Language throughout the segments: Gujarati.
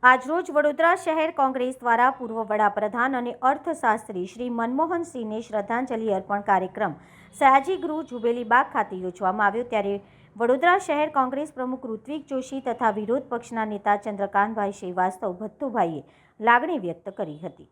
આજરોજ વડોદરા શહેર કોંગ્રેસ દ્વારા પૂર્વ વડાપ્રધાન અને અર્થશાસ્ત્રી શ્રી મનમોહન સિંહને શ્રદ્ધાંજલિ અર્પણ કાર્યક્રમ સયાજી ગૃહ જુબેલી બાગ ખાતે યોજવામાં આવ્યો। ત્યારે વડોદરા શહેર કોંગ્રેસ પ્રમુખ ઋત્વિક જોશી તથા વિરોધ પક્ષના નેતા ચંદ્રકાંતભાઈ શ્રીવાસ્તવ ભત્તુભાઈએ લાગણી વ્યક્ત કરી હતી।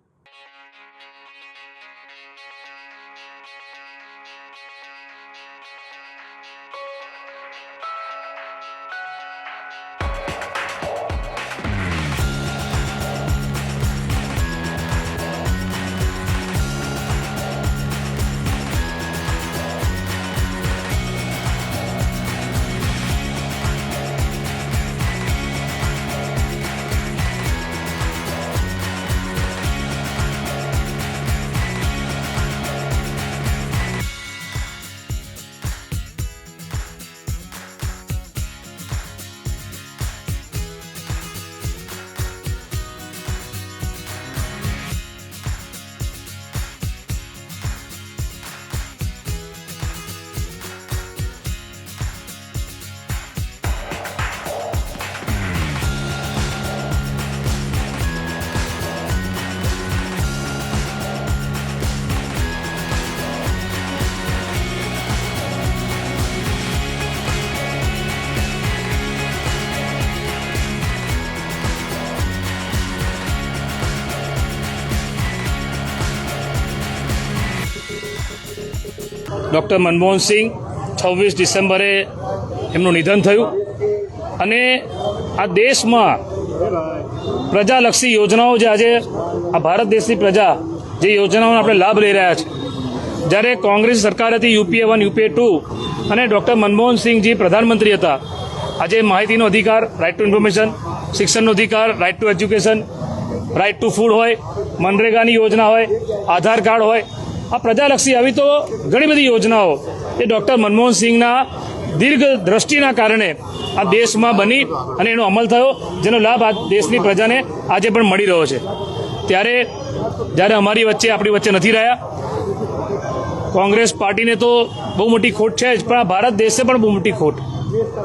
ડૉક્ટર મનમોહન સિંહ 26 ડિસેમ્બરે એમનું નિધન થયું અને આ દેશમાં પ્રજાલક્ષી યોજનાઓ જે આજે આ ભારત દેશની પ્રજા જે યોજનાઓનો આપણે લાભ લઈ રહ્યા છે, જ્યારે કોંગ્રેસ સરકાર હતી યુપીએ 1 યુપીએ 2 અને ડૉક્ટર મનમોહન સિંહજી પ્રધાનમંત્રી હતા, આજે માહિતીનો અધિકાર, રાઇટ ટુ ઇન્ફોર્મેશન, શિક્ષણનો અધિકાર, right to education, right to food હોય, મનરેગાની યોજના હોય, આધાર કાર્ડ હોય, આ પ્રજાલક્ષી આવી તો ઘણી બધી યોજનાઓ એ ડૉક્ટર મનમોહન સિંહના દીર્ઘ દ્રષ્ટિના કારણે આ દેશમાં બની અને એનો અમલ થયો, જેનો લાભ આ દેશની પ્રજાને આજે પણ મળી રહ્યો છે। ત્યારે જ્યારે અમારી વચ્ચે આપણી વચ્ચે નથી રહ્યા, કોંગ્રેસ પાર્ટીને તો બહુ મોટી ખોટ છે જ, પણ આ ભારત દેશને પણ બહુ મોટી ખોટ,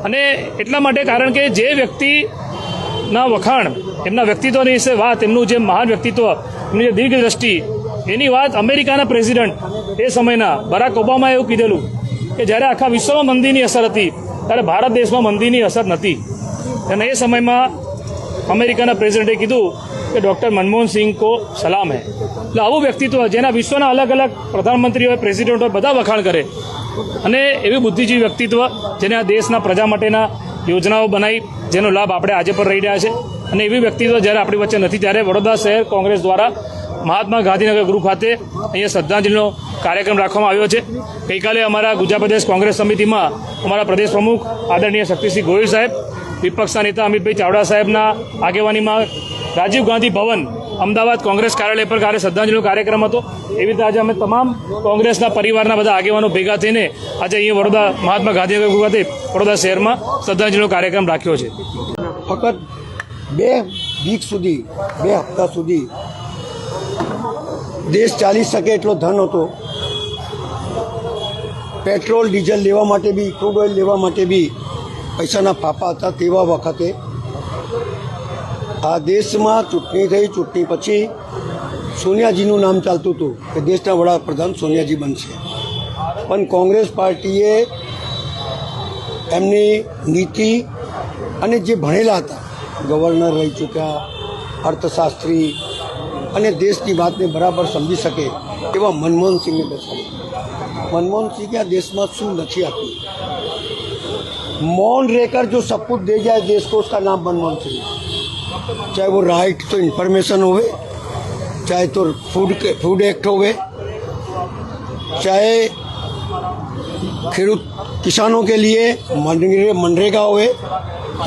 અને એટલા માટે કારણ કે જે વ્યક્તિના વખાણ, એમના વ્યક્તિત્વની વિશે વાત, એમનું જે મહાન વ્યક્તિત્વ, એમની જે દીર્ઘ દ્રષ્ટિ, એની વાત અમેરિકાના પ્રેસિડન્ટ એ સમયના બરાક ઓબામાએ એવું કીધેલું કે જ્યારે આખા વિશ્વમાં મંદીની અસર હતી ત્યારે ભારત દેશમાં મંદીની અસર નથી, અને એ સમયમાં અમેરિકાના પ્રેસિડન્ટે કીધું કે ડૉક્ટર મનમોહન સિંહ કો સલામ હૈ। એટલે આવું વ્યક્તિત્વ જેના વિશ્વના અલગ અલગ પ્રધાનમંત્રી હોય, પ્રેસિડન્ટ હોય, બધા વખાણ કરે, અને એવી બુદ્ધિજીવી વ્યક્તિત્વ જેને આ દેશના પ્રજા માટેના યોજનાઓ બનાવી, જેનો લાભ આપણે આજે પણ રહી રહ્યા છે, અને એવી વ્યક્તિત્વ જ્યારે આપણી વચ્ચે નથી, ત્યારે વડોદરા શહેર કોંગ્રેસ દ્વારા મહાત્મા ગાંધીનગર ગૃહ ખાતે અહીંયા શ્રદ્ધાંજલિનો કાર્યક્રમ રાખવામાં આવ્યો છે। ગઈકાલે અમારા ગુજરાત પ્રદેશ કોંગ્રેસ સમિતિમાં અમારા પ્રદેશ પ્રમુખ આદરણીય શક્તિસિંહ ગોહિલ સાહેબ, વિપક્ષના નેતા અમિતભાઈ ચાવડા સાહેબના આગેવાનીમાં રાજીવ ગાંધી ભવન અમદાવાદ કોંગ્રેસ કાર્યાલય પર શ્રદ્ધાંજલિનો કાર્યક્રમ હતો। એવી રીતે આજે અમે તમામ કોંગ્રેસના પરિવારના બધા આગેવાનો ભેગા થઈને આજે અહીંયા વડોદરા મહાત્મા ગાંધીનગર ગૃહ ખાતે વડોદરા શહેરમાં શ્રદ્ધાંજલિનો કાર્યક્રમ રાખ્યો છે। ફક્ત 2 વીક સુધી, 2 હપ્તા સુધી દેશ ચાલી શકે એટલો ધન હતો। પેટ્રોલ ડીઝલ લેવા માટે બી, ક્રૂડ ઓઇલ લેવા માટે બી પૈસાના ફાફા હતા। તેવા વખતે આ દેશમાં ચૂંટણી થઈ, ચૂંટણી પછી સોનિયાજીનું નામ ચાલતું હતું કે દેશના વડાપ્રધાન સોનિયાજી બનશે, પણ કોંગ્રેસ પાર્ટીએ એમની નીતિ અને જે ભણેલા હતા, ગવર્નર રહી ચૂક્યા, અર્થશાસ્ત્રી, અને દેશની વાતને બરાબર સમજી શકે એવા મનમોહન સિંહને બેસાડી। મનમોહન સિંહે આ દેશમાં શું નથી આપ્યું? मौन रहकर जो सब कुछ दे जाए देश को, उसका नाम मनमोहन सिंह। चाहे वो राइट तो इन्फॉर्मेशन होवे, चाहे तो फूड एक्ट होवे, चाहे खेडूत किसानों के लिए मनरेगा होवे,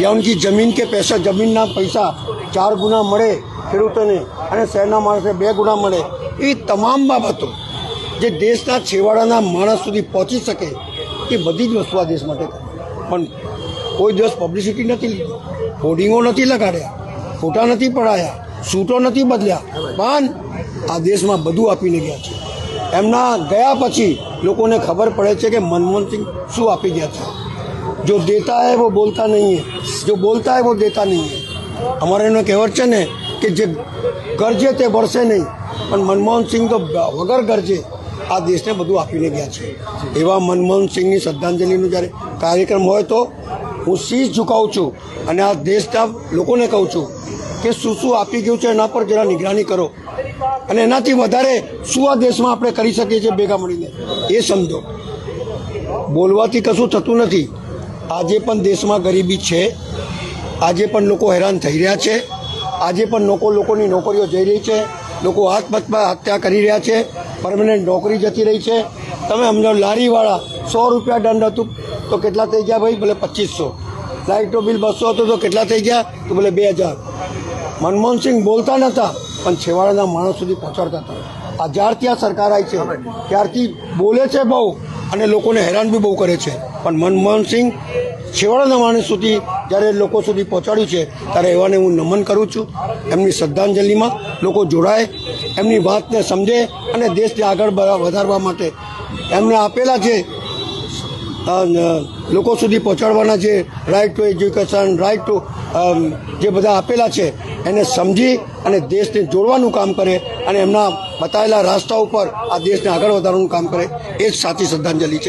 या उनकी ज़मीन के पैसा, ज़मीनना पैसा 4 गुना મળે ખેડૂતોને અને શહેરના માણસને 2 ગુણા મળે, એ તમામ બાબતો જે દેશના છેવાડાના માણસ સુધી પહોંચી શકે એ બધી જ વસ્તુ આ દેશ માટે કરી। પણ કોઈ દિવસ પબ્લિસિટી નથી લીધી, હોર્ડિંગો નથી લગાડ્યા, ફોટા નથી પડાયા, સૂટો નથી બદલ્યા, પણ આ દેશમાં બધું આપીને ગયા છે। એમના ગયા પછી લોકોને ખબર પડે છે કે મનમોહન સિંહ શું આપી ગયા છે। जो देता है वो बोलता नहीं है, जो बोलता है वो देता नहीं है। અમારે એનો કહેવત છે ને કે જે ગરજે તે વરસે નહીં, પણ મનમોહનસિંહ તો વગર ગરજે આ દેશને બધું આપીને ગયા છે. એવા મનમોહનસિંહની શ્રદ્ધાંજલિનો જ્યારે કાર્યક્રમ હોય તો હું શીશ ઝુકાવું છું અને આ દેશના લોકોને કહું છું કે શું શું આપી ગયું છે એના પર જરા નિગરાની કરો અને એનાથી વધારે શું આ દેશમાં આપણે કરી શકીએ છીએ ભેગા મળીને એ સમજો. બોલવાથી કશું થતું નથી. આજે પણ દેશમાં ગરીબી છે, આજે પણ લોકો હેરાન થઈ રહ્યા છે, આજે પણ લોકોની નોકરીઓ જઈ રહી છે, લોકો આત્મહત્યા કરી રહ્યા છે, પરમનન્ટ નોકરી જતી રહી છે. તમે સમજો લારીવાળા 100 રૂપિયા દંડ હતું તો કેટલા થઈ ગયા ભાઈ? ભલે 2500. લાઇટનો બિલ 200 હતું તો કેટલા થઈ ગયા? તો ભલે 2000. મનમોહનસિંહ બોલતા નહોતા પણ છેવાડાના માણસ સુધી પહોંચાડતા હતા. આ જ્યારથી આ સરકાર આવી છે ત્યારથી બોલે છે બહુ અને લોકોને હેરાન બી બહુ કરે છે, પણ મનમોહનસિંહ છેવાડાના માણસ સુધી જ્યારે લોકો સુધી પહોંચાડ્યું છે ત્યારે એવાને હું નમન કરું છું. એમની શ્રદ્ધાંજલિમાં લોકો જોડાય, એમની વાતને સમજે અને દેશને આગળ વધારવા માટે એમને આપેલા છે લોકો સુધી પહોંચાડવાના જે right to education, right to જે બધા આપેલા છે એને સમજી અને દેશને જોડવાનું કામ કરે અને એમના બતાવેલા રસ્તા ઉપર આ દેશને આગળ વધારવાનું કામ કરે. એ જ સાચી શ્રદ્ધાંજલિ છે.